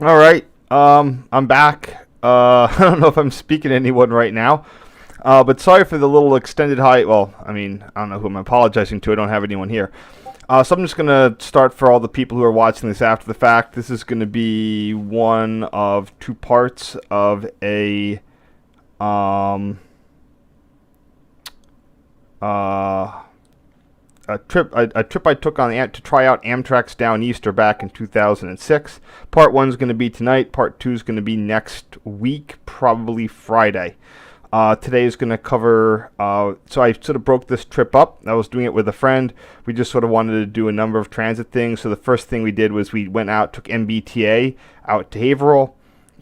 All right. I'm back. I don't know if I'm speaking to anyone right now, but sorry for the little extended high. Well, I mean, I don't know who I'm apologizing to. I don't have anyone here. So I'm just going to start for all the people who are watching this after the fact. This is going to be one of two parts of um, uh, a trip I took on to try out Amtrak's Downeaster back in 2006. Part one's going to be tonight. Part two is going to be next week, probably Friday. Today is going to cover. So I sort of broke this trip up. I was doing it with a friend. We just sort of wanted to do a number of transit things. So the first thing we did was we went out, took MBTA out to Haverhill.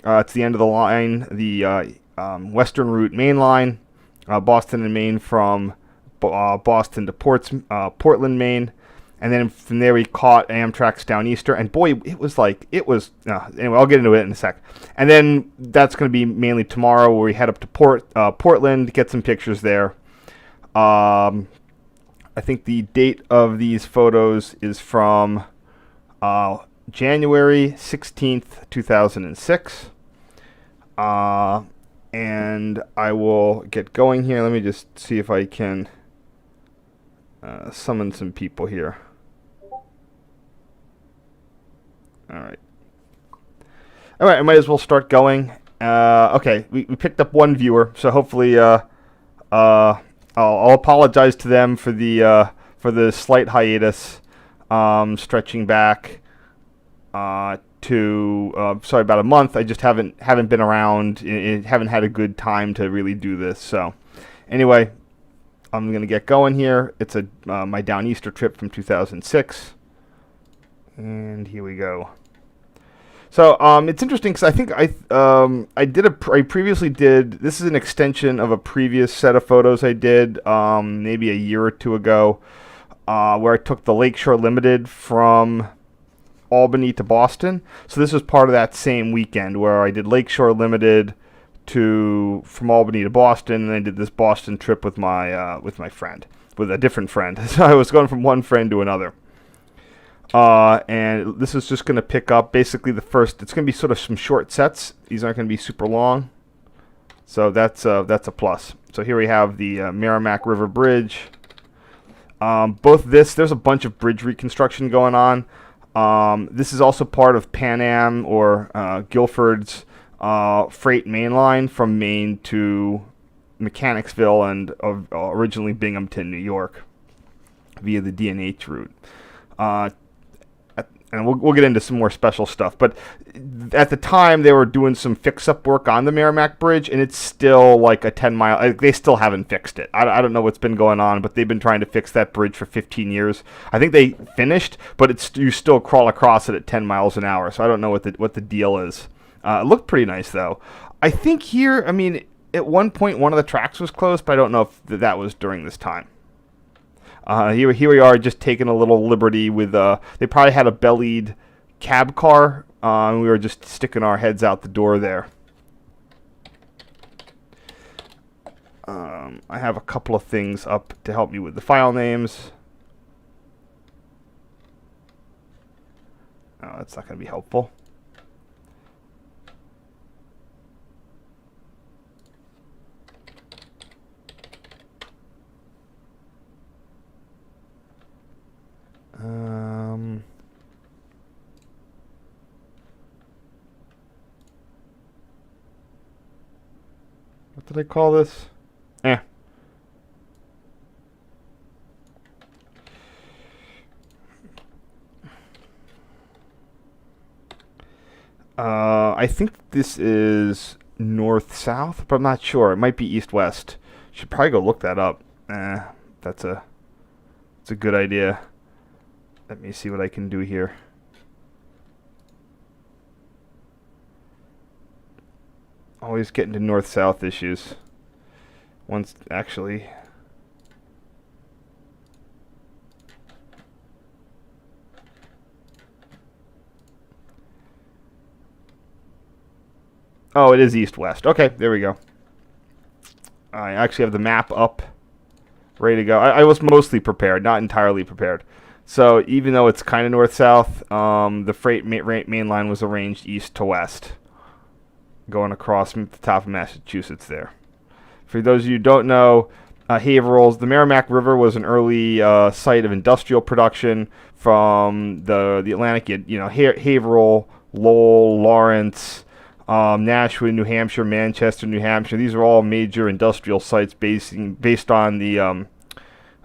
It's the end of the line, the Western Route main line, Boston and Maine from Boston to Portland, Maine, and then from there we caught Amtrak's Downeaster, and boy, it was anyway, I'll get into it in a sec. And then that's going to be mainly tomorrow, where we head up to Portland, get some pictures there. I think the date of these photos is from January 16th, 2006. And I will get going here. Let me just see if I can summon some people here. All right. I might as well start going. Okay, we picked up one viewer, so hopefully I'll apologize to them for the slight hiatus, stretching back to sorry, about a month. I just haven't been around, haven't had a good time to really do this. So anyway, I'm gonna get going here. It's my Downeaster trip from 2006, and here we go. So it's interesting because I think I previously did. This is an extension of a previous set of photos I did maybe a year or two ago, where I took the Lakeshore Limited from Albany to Boston. So this was part of that same weekend where I did Lakeshore Limited from Albany to Boston, and I did this Boston trip with my friend, with a different friend. So I was going from one friend to another. And this is just going to pick up basically the first. It's going to be sort of some short sets. These aren't going to be super long, so that's a plus. So here we have the Merrimack River Bridge. There's a bunch of bridge reconstruction going on. This is also part of Pan Am or Guilford's freight main line from Maine to Mechanicsville and originally Binghamton, New York, via the D&H route. And we'll get into some more special stuff. But at the time, they were doing some fix-up work on the Merrimack Bridge, and it's still like a 10-mile. They still haven't fixed it. I don't know what's been going on, but they've been trying to fix that bridge for 15 years. I think they finished, but you still crawl across it at 10 miles an hour. So I don't know what the deal is. It looked pretty nice, though. I think here, I mean, at one point, one of the tracks was closed, but I don't know if that was during this time. Here we are, just taking a little liberty with. They probably had a bellied cab car, and we were just sticking our heads out the door there. I have a couple of things up to help me with the file names. Oh, that's not going to be helpful. What did I call this? I think this is north-south, but I'm not sure. It might be east-west. Should probably go look that up. That's a good idea. Let me see what I can do here. Always getting to north-south issues. Once, actually. Oh, it is east-west. Okay, there we go. I actually have the map up, ready to go. I was mostly prepared, not entirely prepared. So even though it's kind of north-south, the freight main line was arranged east to west, going across the top of Massachusetts there. For those of you who don't know, Haverhill's, the Merrimack River was an early site of industrial production from the Atlantic. Haverhill, Lowell, Lawrence, Nashua, New Hampshire, Manchester, New Hampshire. These are all major industrial sites based on the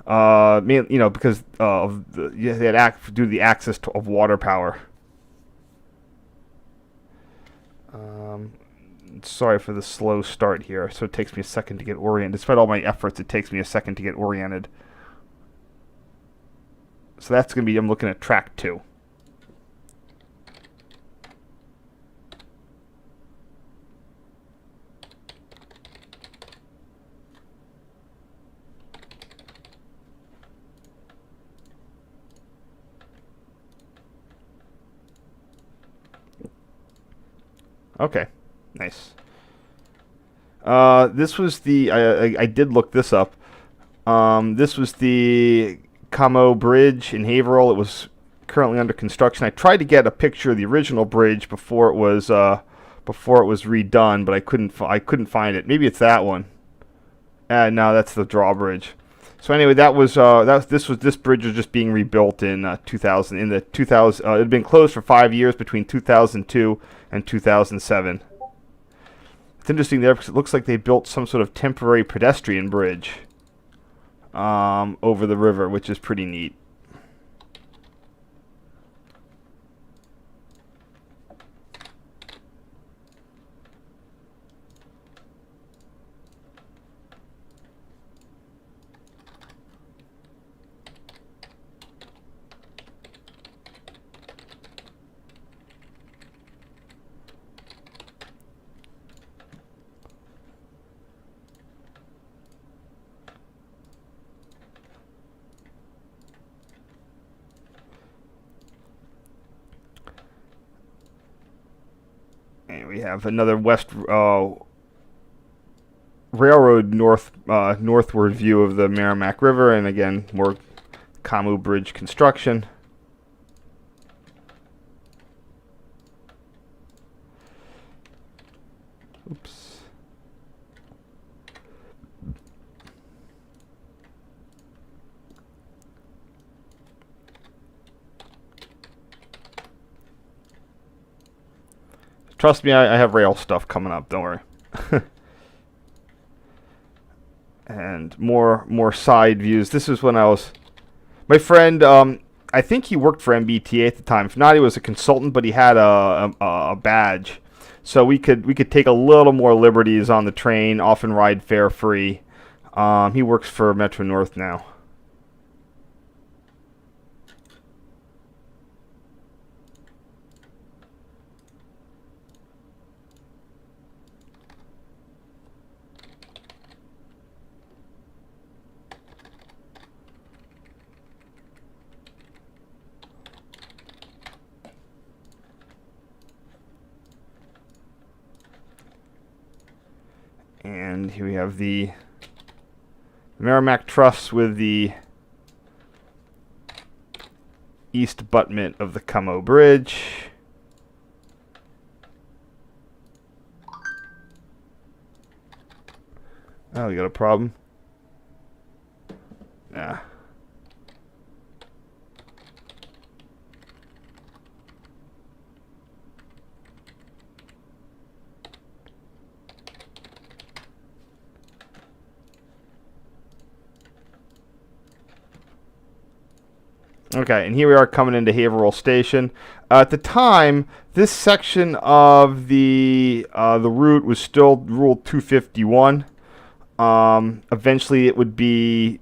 because of they had due to the access of water power. Sorry for the slow start here. So it takes me a second to get oriented. Despite all my efforts, it takes me a second to get oriented. So that's going to be, I'm looking at track 2. Okay, nice. This was the, I did look this up. This was the Como Bridge in Haverhill. It was currently under construction. I tried to get a picture of the original bridge before it was redone, but I couldn't find it. Maybe it's that one. No, that's the drawbridge. So anyway, this bridge was just being rebuilt in 2000. It had been closed for 5 years between 2002 and 2007. It's interesting there because it looks like they built some sort of temporary pedestrian bridge over the river, which is pretty neat. And we have another railroad northward view of the Merrimack River, and again, more Como Bridge construction. Oops. Trust me, I have rail stuff coming up. Don't worry. And more side views. This is when I was... My friend, I think he worked for MBTA at the time. If not, he was a consultant, but he had a badge. So we could take a little more liberties on the train, often ride fare free. He works for Metro North now. And here we have the Merrimack Truss with the east abutment of the Como Bridge. Oh, we got a problem? Yeah. Okay, and here we are coming into Haverhill Station. At the time, this section of the route was still Rule 251. Eventually, it would be,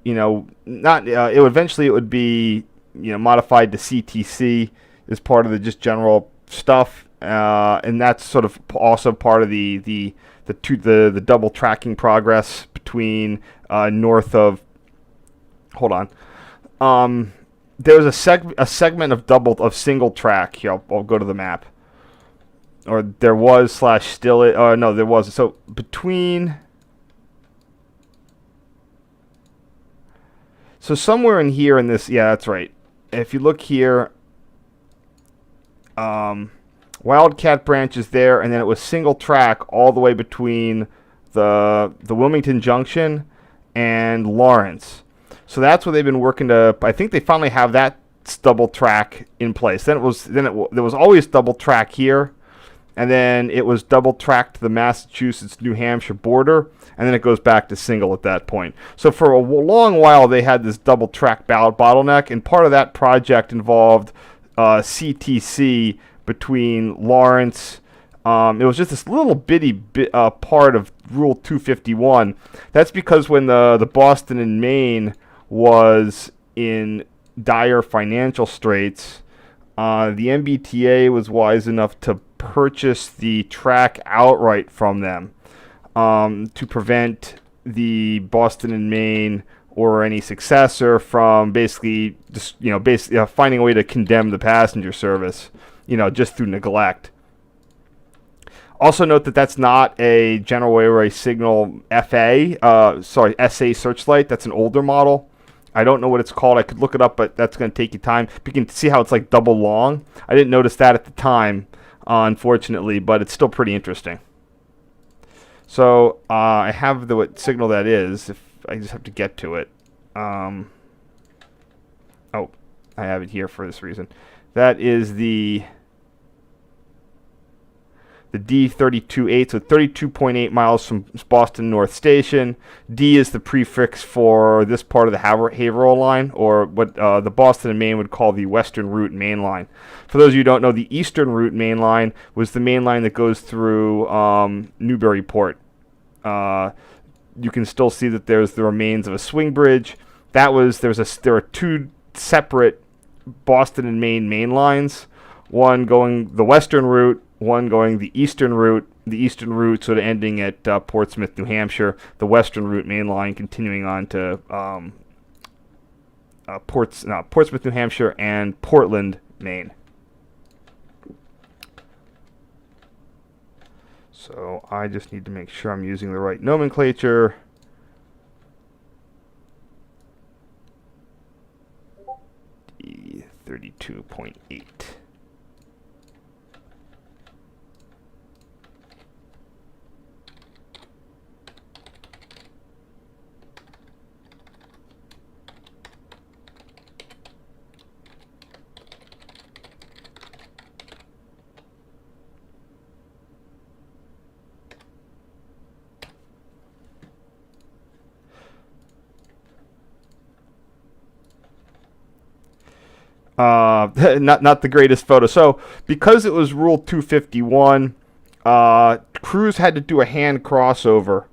modified to CTC as part of the just general stuff, and that's sort of also part of the double tracking progress between north of. Hold on. There was a segment of single track. Here, I'll go to the map. Or there was / still it. Oh no, there was. So between. So somewhere in here in this, yeah, that's right. if you look here, Wildcat branch is there, and then it was single track all the way between the Wilmington Junction and Lawrence. So that's what they've been working to. I think they finally have that double track in place. There was always double track here, and then it was double track to the Massachusetts-New Hampshire border, and then it goes back to single at that point. So for a long while, they had this double track bottleneck, and part of that project involved CTC between Lawrence. It was just this little bitty part of Rule 251. That's because when the Boston and Maine was in dire financial straits, the MBTA was wise enough to purchase the track outright from them to prevent the Boston and Maine or any successor from basically finding a way to condemn the passenger service, just through neglect. Also note that that's not a General Railway Signal SA Searchlight. That's an older model. I don't know what it's called. I could look it up, but that's going to take you time. You can see how it's like double long. I didn't notice that at the time, unfortunately, but it's still pretty interesting. So I have what signal that is. If I just have to get to it. I have it here for this reason. That is the D32.8, so 32.8 miles from Boston North Station. D is the prefix for this part of the Haverhill line, or what the Boston and Maine would call the Western Route Main Line. For those of you who don't know, the Eastern Route Main Line was the main line that goes through Newburyport. You can still see that there's the remains of a swing bridge. There are two separate Boston and Maine main lines, one going the Western route, one going the Eastern route sort of ending at Portsmouth, New Hampshire, the Western route main line continuing on to Portsmouth, New Hampshire, and Portland, Maine. So I just need to make sure I'm using the right nomenclature. D32.8. Not the greatest photo. So because it was Rule 251, crews had to do a hand crossover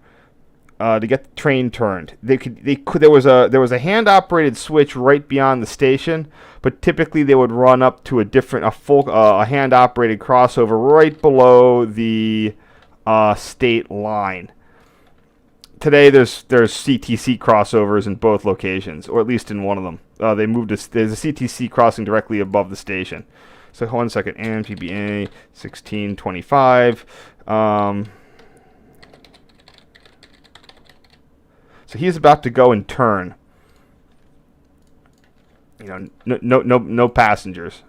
to get the train turned. There was a hand operated switch right beyond the station, but typically they would run up to a hand operated crossover right below the state line. Today there's CTC crossovers in both locations, or at least in one of them. There's a CTC crossing directly above the station. So 1 second, and PBA 1625. So he's about to go and turn. No passengers.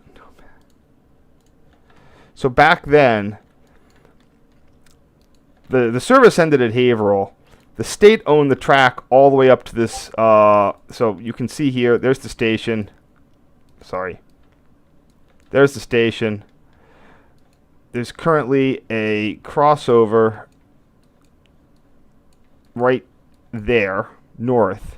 So back then, the service ended at Haverhill. The state owned the track all the way up to this. So you can see here, there's the station. Sorry. There's the station. There's currently a crossover right there, north.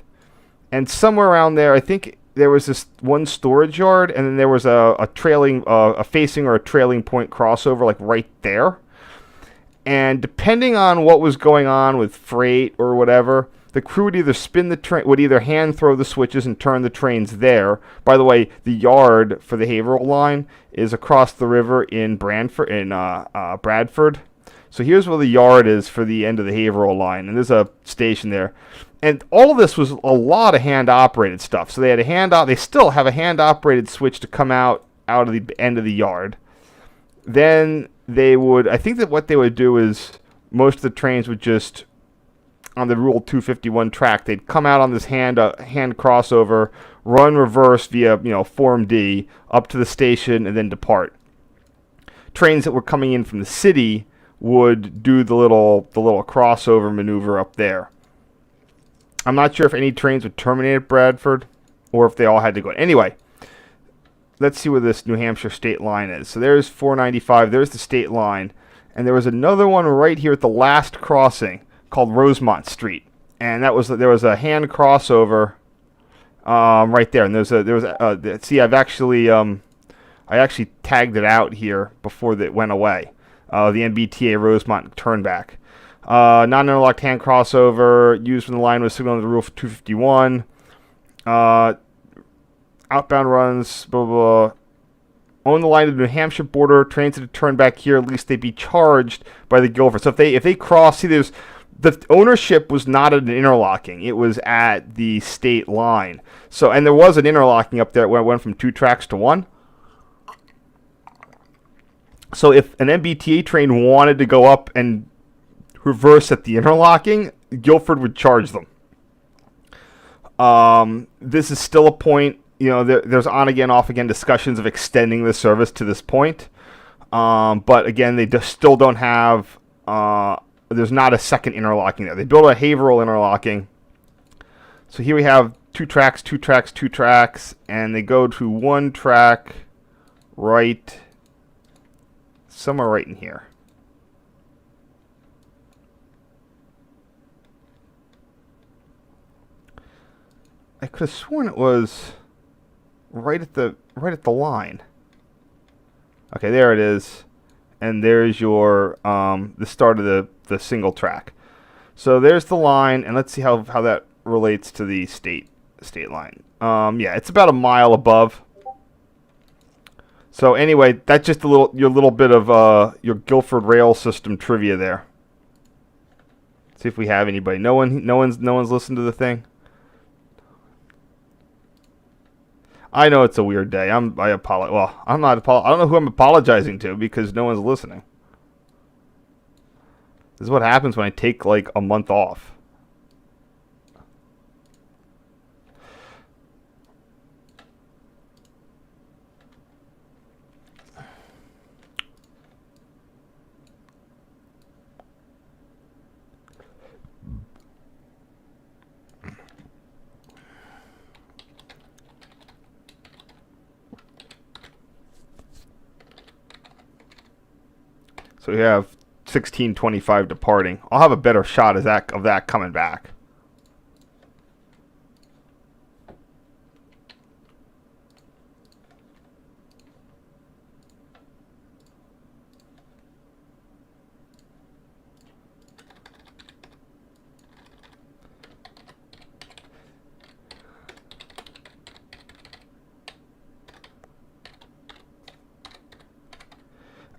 And somewhere around there, I think there was this one storage yard, and then there was a facing or a trailing point crossover, like right there. And depending on what was going on with freight or whatever, the crew would either would either hand throw the switches and turn the trains there. By the way, the yard for the Haverhill line is across the river in Bradford. So here's where the yard is for the end of the Haverhill line, and there's a station there. And all of this was a lot of hand-operated stuff. So they had they still have a hand-operated switch to come out of the end of the yard. Then I think that what they would do is most of the trains would just on the Rule 251 track. They'd come out on this hand crossover, run reverse via Form D up to the station, and then depart. Trains that were coming in from the city would do the little crossover maneuver up there. I'm not sure if any trains would terminate at Bradford or if they all had to go. Anyway, let's see where this New Hampshire state line is. So there's 495. There's the state line. And there was another one right here at the last crossing called Rosemont Street. And there was a hand crossover right there. And see, I actually tagged it out here before it went away. The MBTA Rosemont turnback. Non-interlocked hand crossover used when the line was signaled on the Rule 251. Outbound runs, blah, blah, blah. On the line of the New Hampshire border, trains that turn back here, at least they'd be charged by the Guilford. So if they cross, see, the ownership was not at an interlocking; it was at the state line. So, and there was an interlocking up there where it went from 2 tracks to 1. So if an MBTA train wanted to go up and reverse at the interlocking, Guilford would charge them. This is still a point. There's on-again, off-again discussions of extending the service to this point. But again, they still don't have... there's not a second interlocking there. They built a Haverhill interlocking. So here we have 2 tracks, 2 tracks, 2 tracks. And they go to 1 track right... somewhere right in here. I could have sworn it was... right at the line. Okay, there it is, and there's your the start of the single track. So there's the line, and let's see how that relates to the state line. Yeah, it's about a mile above. So anyway, that's just your little bit of your Guilford rail system trivia there. See if we have anybody. No one's listened to the thing. I know it's a weird day. I apologize. Well, I'm not. I don't know who I'm apologizing to because no one's listening. This is what happens when I take like a month off. So we have 1625 departing. I'll have a better shot of that coming back.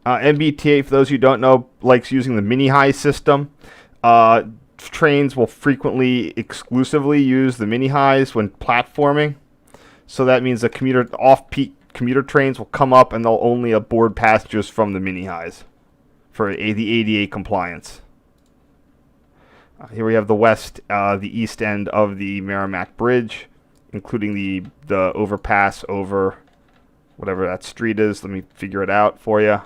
MBTA, for those who don't know, likes using the mini-high system. Trains will frequently exclusively use the mini-highs when platforming. So that means the off-peak commuter trains will come up and they'll only board passengers from the mini-highs for the ADA compliance. Here we have the east end of the Merrimack Bridge, including the overpass over whatever that street is. Let me figure it out for you.